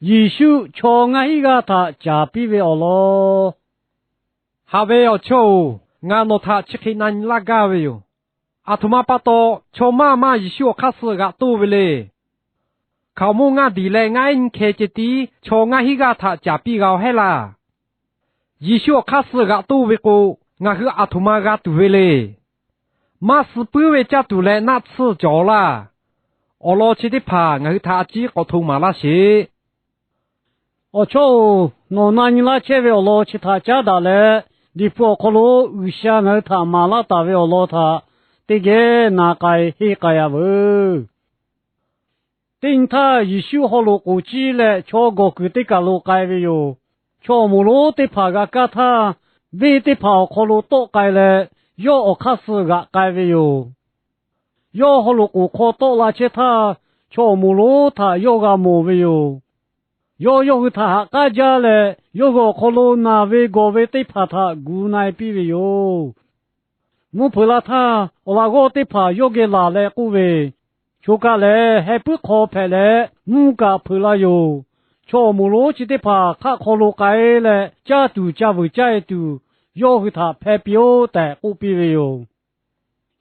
耶稣cho ngay ga ta cha pi ve olo ha ve o cho nga no tha chikinan la ga ve yo atuma pato cho ma Yesu kha su ga tu ve le khao mu nga di le nga in ke che ti cho nga hi ga tha cha pi ga he la Yesu kha su ga tu ve ko nga hu atuma ga tu ve le ma su pu ve cha tu le na su jo la olo chi ti pha nga hu tha chi ko thu ma la shi o cho no na ni la che ve olo chi tha cha da le di po ko lo u sha nga tha ma la ta ve olo tha ti ge na kai hi ka ya vu tin tha Yesu ho lo ku chi le cho go ku ti ka lo kai ve yo cho mu lo ti pha ga ka tha vi ti pha ko lo to kai le yo o kha su ga kai ve yo yo ho lo ku ko to la che tha cho mu lo tha yo ga mo ve yo yo tha ka ja le yo go ko lo na ve go ve ti pha tha gu nai pi ve yo mu phu la tha o la go ti pha yo ge la le ku ve chu ka le he pu kho phe le mu ka phu la yo cho mu lo chi ti pha kha kho lo kai le cha tu cha vu cha tu yo hu tha phe pyo ta ku pi ve yo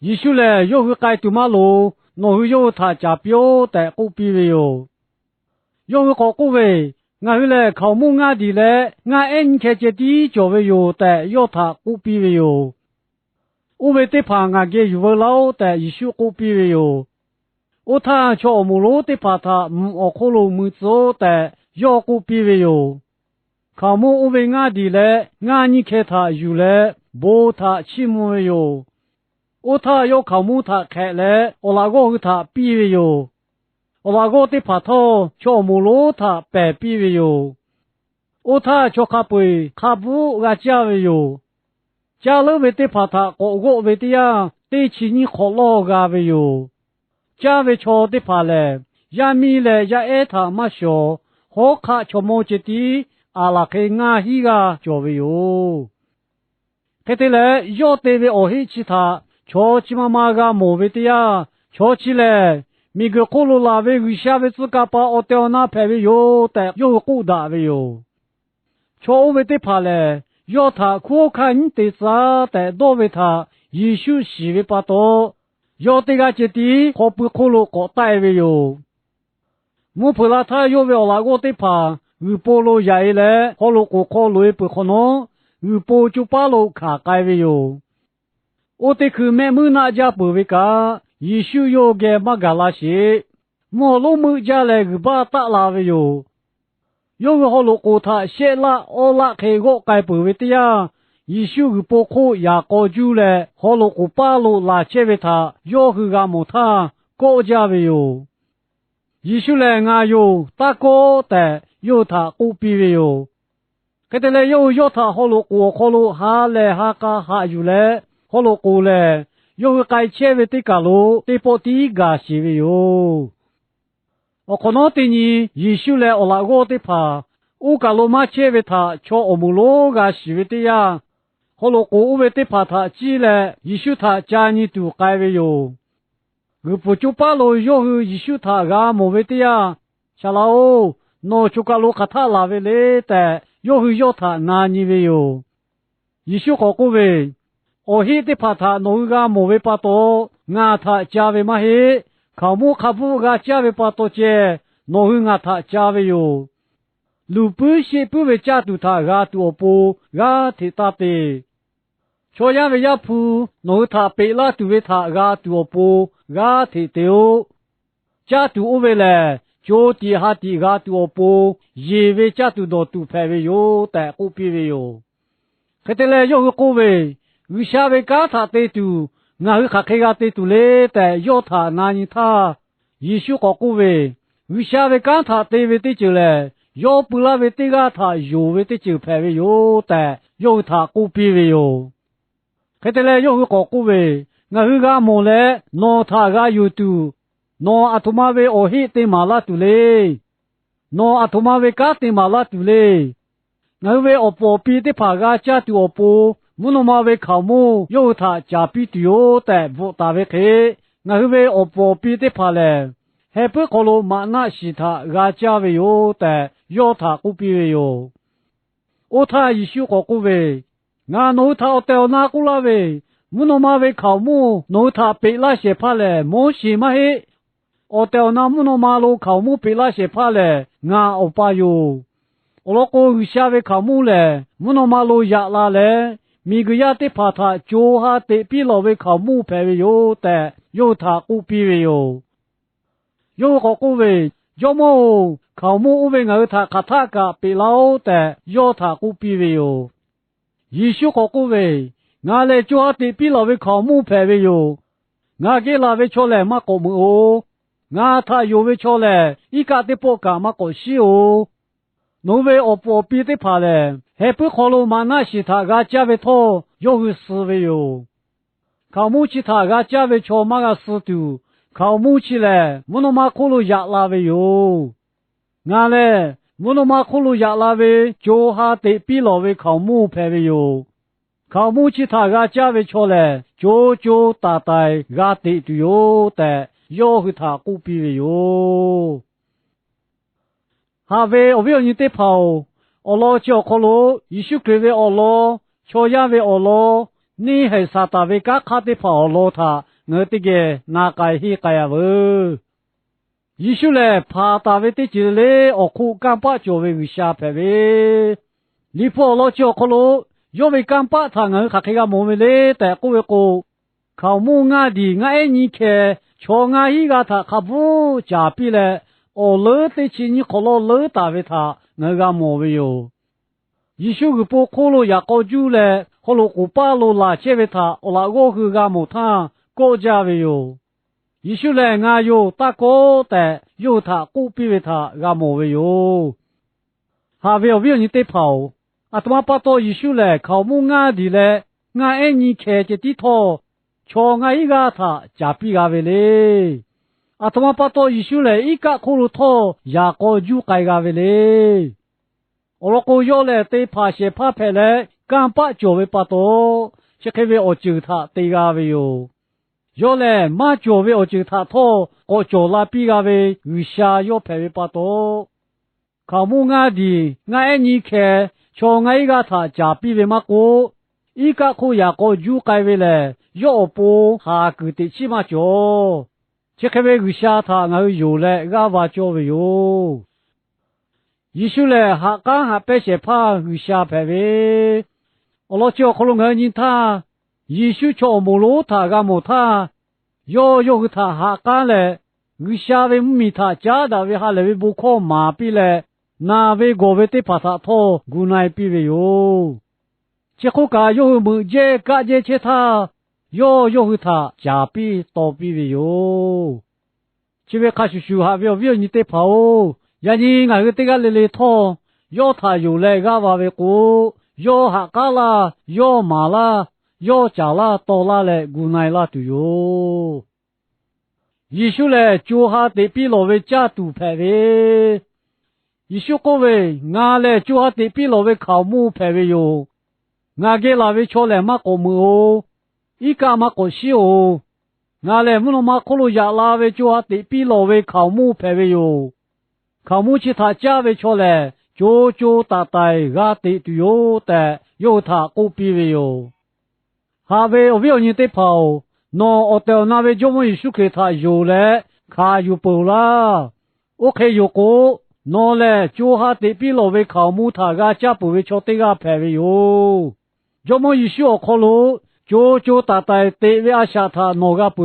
Yesu le yo hu kai tu ma lo no hu yo tha cha pyo ta ku pi ve yo yo hu ko ku ve nga hu le khao mu nga di le nga en khe che ti jo ve yo ta yo tha ku pi ve yo u ve ti pha nga ge yu ve lao ta Yesu ku pi ve yo o tha cho mu lo ti pha tha mu o ko lo mu zo ta yo ku pi ve yo khao mu u ve nga di le nga ni khe tha yu le bo tha chi mu ve yo o tha yo khao mu tha khe le o la go hu tha pi ve yo o la go ti pha tho cho mu lo tha pe pi ve yo o tha cho kha pui kha bu ga cha ve yo cha lo ve ti pha tha ko go ve ti ya ti chi ni kho lo ga ve yo cha ve cho ti pha le ya mi le ya e tha ma sho ho kha cho mo che ti a la ke nga hi ga cho ve yo ke te le yo te ve o hi chi tha cho chi ma ga mo ve ti ya cho chi le mi ge ko lo la ve wi sha ve tsu ka pa o te na phe ve yo te yo ku da ve yo cho ve ti pha le yo tha khu khan te sa te do ve tha Yesu shi ve pa to yo te ga che ti ko pu ko lo ko tai ve yo mu phu la tha yo ve o la go te pha u po lo ya e le ko lo ko lo e pu ko no u po chu pa lo kha kai ve yo o te khu me mu na ja pu ve ka Yesu yo ge ma ga la shi mo lo mu ja le gu ba ta la ve yo yo ho lo ko tha she la o la khe go kai pu ve ti ya Yesu gu po ko ya ko ju le ho lo ko pa lo la che ve tha yo hu ga mo tha ko ja ve yo Yesu le nga yo ta ko te yo tha ku pi ve yo ke te le yo tha ho lo ko lo ha le ha ka ha yu le ho lo ko le yo kai che ve ti ka lo ti po ti ga shi ve yo o ko no ti ni Yesu le o la go ti pha u ka lo ma che ve tha cho o mu lo ga shi ve ti ya ho lo ko u ve ti pha tha chi le Yesu tha cha ni tu kai ve yo gu pu chu pa lo yo hu Yesu tha ga mo ve ti ya cha la o no chu ka lo kha tha la ve le te yo hu yo tha na ni ve yo Yesu ko ko ve o hi ti pha tha no ga mo ve pa to nga tha cha ve ma he khao mu kha bu ga cha ve pa to che no hu nga tha cha ve yo lu pu shi pu ve cha tu tha ga tu o pu ga thi ta te cho ya ve ya phu no tha pe la tu ve tha ga tu o pu ga thi te o cha tu o ve le cho ti ha ti ga tu o pu ye ve cha tu do tu phe ve yo ta ku pi ve yo ke te le yo ko ve wi sha ve ka tha te tu nga hu kha khe ga te tu le ta yo tha na ni tha Yesu ko ku ve wi sha ve ka tha te ve ti chu le yo pu la ve ti ga tha yo ve ti chu phe ve yo ta yo tha ku pi ve yo ke te le yo ko ku ve nga hu ga mo le no tha ga yu tu no athuma ve o hi te ma la tu le no athuma ve ka te ma la tu le nga ve o po pi te pha ga cha tu o po mu no ma ve khao mu yo tha cha pi tu yo ta bo ta ve khe nga ve o po pi te pha le 还不可罗马那西他阿家为有的要他古比为有，我他一修个古为，俺奴他掉那古拉为，木诺马为考木，奴他被那些怕嘞，莫西嘛嘿，我掉那木诺马路考木被那些怕嘞，俺我巴有，我老公下为考木嘞，木诺马路压拉嘞。米个亚的怕他，就哈的比老为考木排为有的，有他古比为有，有个古为，要么考木为我他卡他个比老的，有他古比为有，一修个古为，我嘞就哈的比老为考木排为有，我给老为出来嘛个木哦，我他有为出来，一家的不干嘛个西哦。农为我不比的怕嘞，还不考虑嘛那些他个家为托有个思维哟，考木起他个家为瞧嘛个思度，考木起嘞，木诺嘛考虑压拉为哟，俺嘞木诺嘛考虑压拉为就哈得比老为考木排为哟，考木起他个家为瞧嘞，就大大个得都有的，要和他古比为哟。哈为我不要你得跑，我老叫可罗，一宿给为我老，乔亚为我老，你还啥大为噶卡得跑老他，我这个哪个去个呀喂？一宿嘞怕大为的就嘞，我苦干巴就为下排为，你跑老叫可罗，要为干巴他我还个莫为嘞，但各位哥，靠木伢的爱你看，乔伢一个他还不加比嘞。我老的起你可老老大为他那个莫为哟，一宿个不可罗也搞久嘞，可罗古巴罗拉切为他，我那我个个莫他国家为哟，一宿嘞俺有大哥的有他古比为他个莫为哟，还为你得跑，啊他妈把到一宿嘞靠木俺的嘞，俺爱你开着地头，瞧俺一个他加比个为嘞。啊，他妈把到一宿嘞，一个可罗托也个就改个为嘞。我那个要嘞对怕些怕拍嘞，干把就为把到，这个为我就他对个为哟。要嘞马就为我就他托，我就那比个为余下要拍为把到。靠木俺的，俺你看，瞧俺一个他加比为嘛个，一个可也个就改为嘞，要不下个的起码就。这个为下他俺有嘞，俺娃教为有。一宿嘞，还刚还白些怕下排为，我老教可能俺人他，一宿叫木路他俺木他，要他还刚嘞，下为米他家的为哈嘞为不可麻痹嘞，那为个为得把他拖，古奈比为有。这个个有木节个节切他。要他加比多比为哟，这边开始修下为你得跑，人家俺个这个来拖，要他有来个话为过，要下嘎啦，要马啦，要加啦，多啦嘞，古奈啦都哟。一宿嘞就下得比老为加度排位，一宿各位俺嘞就下得比老为考木排位哟，俺给老为瞧来嘛个木哦。一个嘛个西哦，俺嘞木诺嘛可罗亚拉为就哈得比老为考木排为哟，考木其他家为出来，就大大个得都有的，有他古比为哟，哈为我要你得跑，那我到那位就么一说给他有嘞，卡有包啦，我可有个，那嘞就哈得比老为考木他个家不为出得个排为哟，就么一说可罗。就大大对为阿下他哪个不？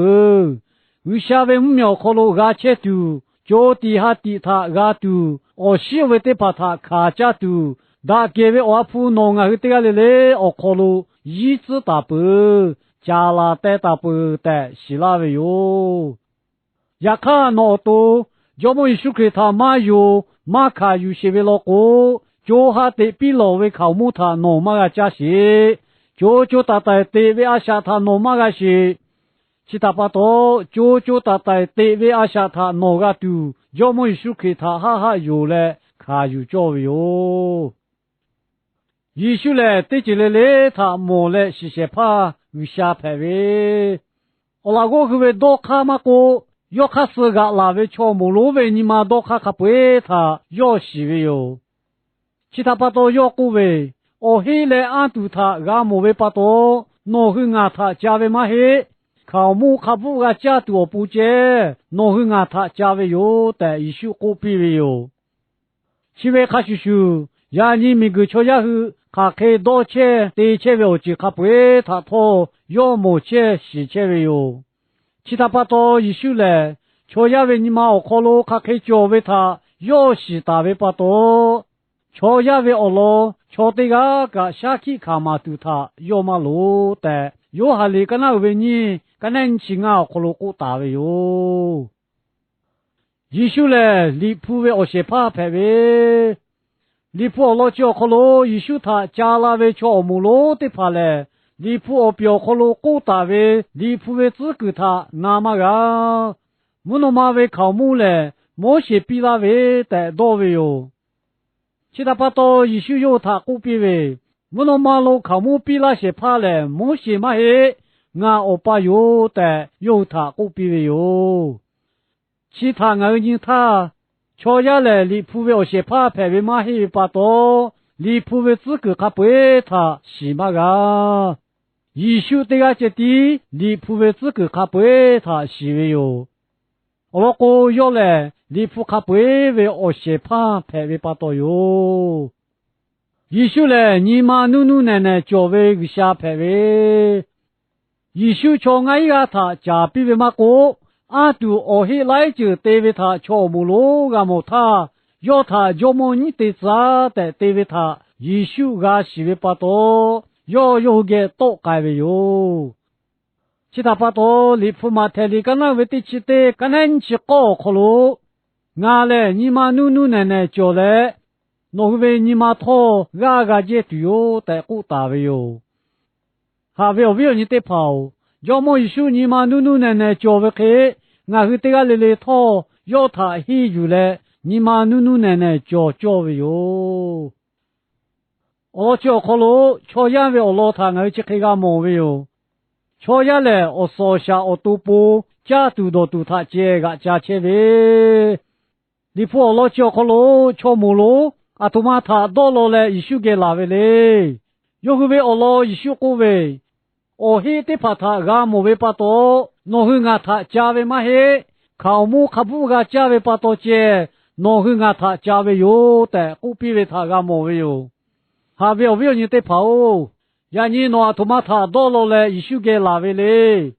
为下为苗可罗个切度，就底下底他个度，我西为得把他卡加度，大给为我铺弄啊，这个嘞，我可罗一直大不，加拉带大不带，希腊为哟。也看那多，要么一说给他妈有，妈卡有些为老哥，就还得比老为考木他弄嘛个加些。就大大对为阿下他诺马个是，其他巴多就大大对为阿下他诺个都，要么是给他哈哈有嘞，卡有教育哟。一宿嘞对起来嘞，他莫嘞是些怕有下排位，我那个各位多看嘛个，要卡斯个拉维乔木罗维尼玛多卡卡不会他要西维哟，其他巴多要古维，哦黑来安杜他噶莫维巴多，诺去阿他加维马黑，考木卡布个加多不接，诺去阿他加维哟，但一宿古比维哟，其维卡叔叔，呀你咪个瞧呀去。卡开多切对切为只卡不会他拖要么切洗切为哟，其他巴多一修嘞，瞧呀为你妈考路卡开教为他要洗大为巴多，瞧呀为哦咯，瞧对个下去卡嘛对他要嘛路的，要哈里个那为你个那情啊考路过大为哟，一修嘞离谱为我些怕拍为。离谱老叫可罗，一宿他加拉为叫木罗的怕嘞。离谱我表可罗过大为，离谱为只给他那么个，木诺马为考木嘞，莫些比拉为带多为哟。其他巴多一宿有他过比为，木诺马路考木比拉些怕嘞，莫些嘛嘿，俺欧巴有带有他过比为哟。其他俺人他。瞧下来，离谱为我些怕拍为马黑巴多，离谱为自个卡不会他西马个，一宿对个接地，离谱为自个卡不会他西为哟。我个要来，离谱卡不会为我些怕拍为巴多哟。一宿来，你妈努努奶奶教为个下拍为，一宿瞧俺一个他家比为马哥。阿杜哦黑来就对为他乔木罗个木他，要他就么你得咋的对为他，一宿个西为巴多，要有个多改为哟。其他巴多离谱嘛太离个那为的起的，个那你去搞可罗，俺嘞你妈努努奶奶教嘞，那为你妈拖个接对哟，带顾大为哟，还为你得跑。要么一宿你妈努努奶奶教为开，俺去对个来来套，要他黑住嘞，你妈努努奶奶教为哟。我教可罗，瞧样为我老他俺去开个毛为哟。瞧样嘞，我烧下我都不，家都都他接个家切为。你不我老教可罗，瞧木罗，阿他妈他到了嘞，一宿给拉回来，有个为我老一宿过为。哦嘿的怕他个莫为巴多，诺去俺他加为嘛嘿，考木卡布个加为巴多接，诺去俺他加为有的，不比为他个莫为有，还为你得跑，呀你诺他妈他到了嘞，一宿给拉回来，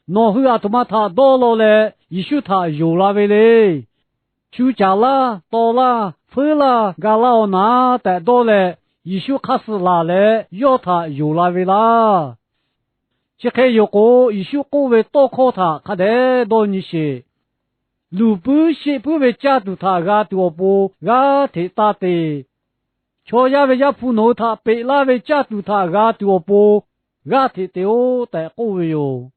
诺去他妈他到了嘞，一宿他有拉回来，出家啦，到啦，回啦，个老拿的到嘞，一宿开始拉嘞，要他有拉回啦。这开有个一宿过为多考他，看得多你些，路不些不为家度他个多不个提大的，瞧呀为家普诺他被拉为家度他个多不个提的哦的过为哟，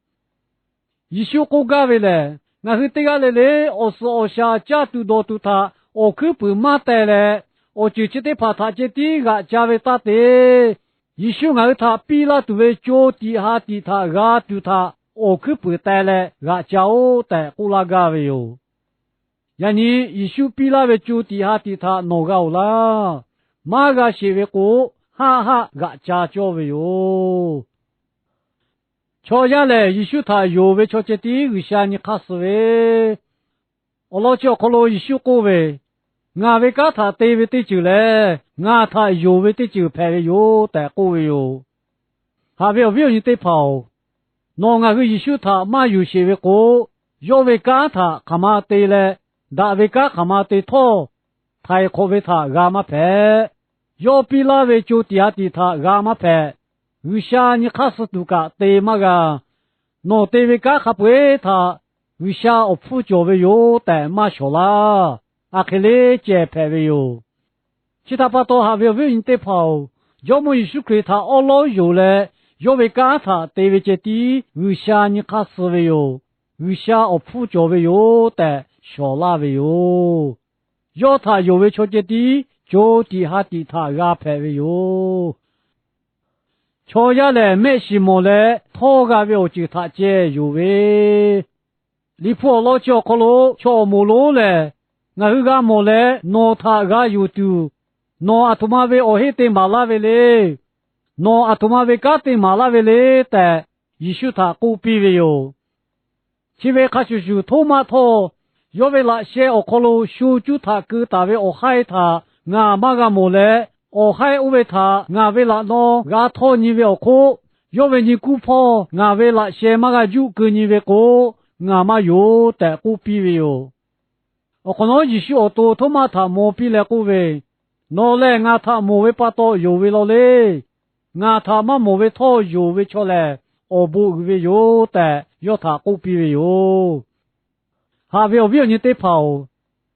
一宿过个为嘞，那是这个嘞嘞，我是我下家度多度他，我可不马带嘞，我就觉得怕他这第个家为大的。一宿俺他比拉都为脚底下的他个对他，我可不带来个家伙带过那个为哟。呀你一宿比拉为脚底下的他弄个啦，马个是为过哈哈个家教为哟。瞧下来一宿他有为瞧这第个下你卡死为，我老叫可罗一宿过为。俺为个他对为对就嘞，俺他有为对就拍为有带过为有，还为你对跑，那俺个一宿他嘛有些为过，要为个他干嘛对嘞，那为个干嘛对拖，他也可为他干嘛拍，要比那为就底下的他干嘛拍，有下你开始都个对嘛个，那对为个还不为他，有下我铺脚为有带嘛小啦。阿克雷接拍为哟，其他巴多还为你得跑，要么一宿给他二老有嘞，要为干他对为接地，为下你卡死为哟，为下我铺脚为哟的小拉为哟，要他有为瞧接地，脚底下的他阿拍为哟，瞧下来没什么嘞，他个为我就他接有为。里破老叫可罗叫摩罗嘞，我个摩嘞，诺他个有度，诺阿图马维奥黑的马拉维嘞，诺阿图马维卡的马拉维嘞的，耶稣他古比维哟，只为卡叔叔托马托，要为那些奥可罗修主他个大维奥海他，我马个摩嘞，奥海乌维他，我为那诺个托尼维奥可。要为你姑婆，我为了些马个就跟你为过，我嘛有的古比为哟。我可能也许我多他妈他莫比来古为，拿来我他莫为把到有为了嘞，我他妈莫为他有为出来，我不为有的，要他古比为哟。还为你得跑，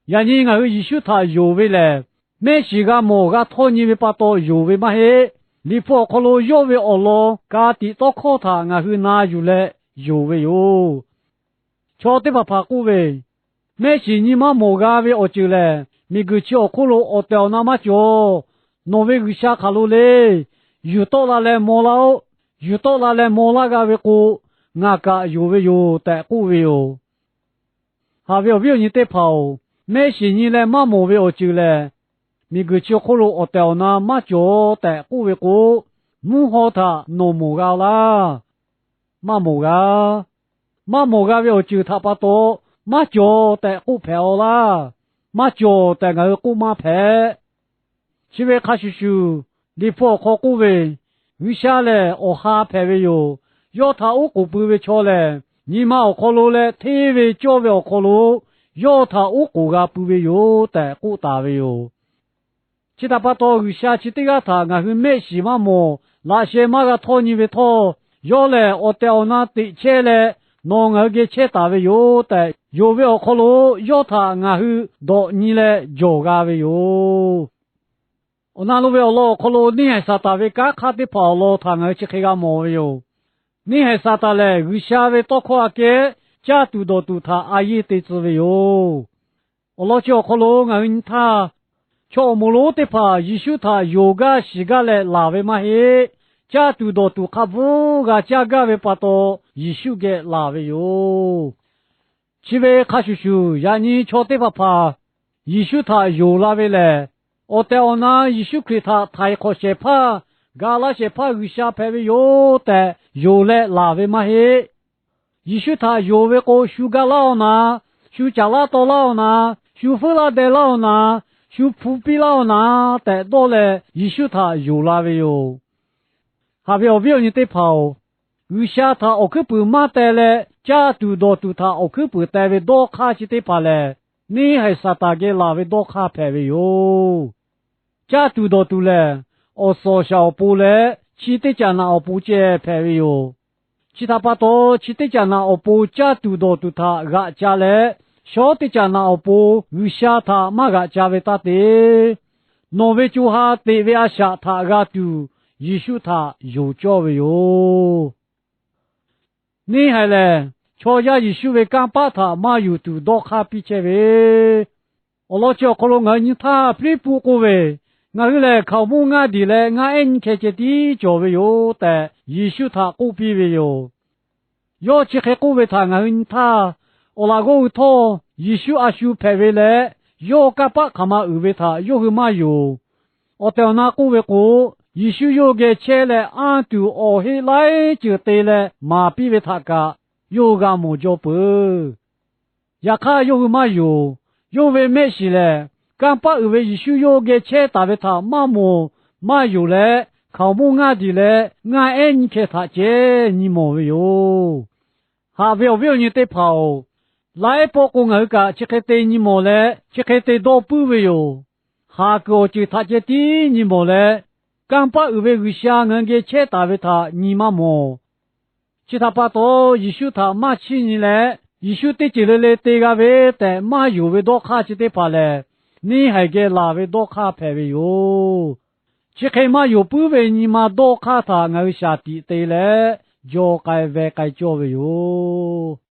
人家我也许他有为嘞，没时个莫个他你为把到有为嘛嘿。你破可罗有为奥罗，家底多靠他，我去拿有嘞有为哟。瞧得把怕古为，没事你妈莫个为我就嘞，你个叫可罗我掉那么久，挪为个下卡路嘞，有到那嘞莫老，有到那嘞莫那个为古，我个有为哟的古为哟。还为你得跑，没事你嘞妈莫为我就嘞。你个叫可罗我掉那么久的古为古，木好他诺木个啦，马木个为我就他把多，马久的古票啦，马久的个古马牌，只为卡叔叔，你破可古为，为啥嘞我哈牌为哟，要他我古不为错嘞，你妈我可罗嘞，体为教为我可罗，要他我古个不为哟的古大为哟。其他把多下去这个他，我是没希望么？那些马个托你为托，要来我掉那的车嘞，弄我给车打为有的，有为我可罗要他我是到你嘞就个为有。我那路为我可罗你还啥打为干卡的跑路，他我去开个毛为有。你还啥打嘞？为啥为多夸给家都到都他阿姨的滋为有。我老叫可罗我跟他。瞧摩罗的怕，耶稣他有个时个来拉为嘛嘿，家都到都卡不个家个为把到耶稣给拉为哟。其为卡叔叔，让你瞧的怕，耶稣他有拉为嘞，我带我那耶稣给他太可些怕，噶那些怕有下派为有的，有来拉为嘛嘿，耶稣他有为个修个老呢，修家拉到老呢，修佛拉的老呢。就普遍老拿得多嘞，耶稣他有那位哟，还不要你得跑，有下他我可不买得嘞，家都到都他我可不带为多卡去得跑嘞，你还啥大个那位多卡派位哟，家都到都嘞，我少小步嘞，去得家那我不接派位哟，其他把多去得家那我不家都到都他个家嘞。小的家那不有下他马个家为他的，挪为就哈的为阿下他个都，耶稣他有教为哟。你还嘞，瞧下耶稣为干把他马有都多卡比切为，我老叫可能我你他不不过为，我嘞靠木俺的嘞，俺爱开这的教为哟的，耶稣他过比为哟，要去开过为他俺他。我那个头，耶稣阿修派回来，要干巴干嘛为他，要个嘛有。我到那个为过，耶稣要个车来，俺都哦起来就对了，马比为他个，有个么叫不？也看有个嘛有，有为没事嘞，干巴为耶稣要个车打为他，嘛么嘛有嘞，靠木俺的嘞，俺爱你看他接你么有，还不要你得跑。来包公儿个，这个对你么嘞？这个对多不为哟。下个就他这对你么嘞？刚把为为下人给切打为他，你妈么？其他把多一宿他骂起你来，一宿对起来嘞对个为的，骂有为多卡起的怕嘞，你还给拉为多卡排为哟。这个嘛有不为你嘛多卡他，我下地对嘞，就该为该叫为哟。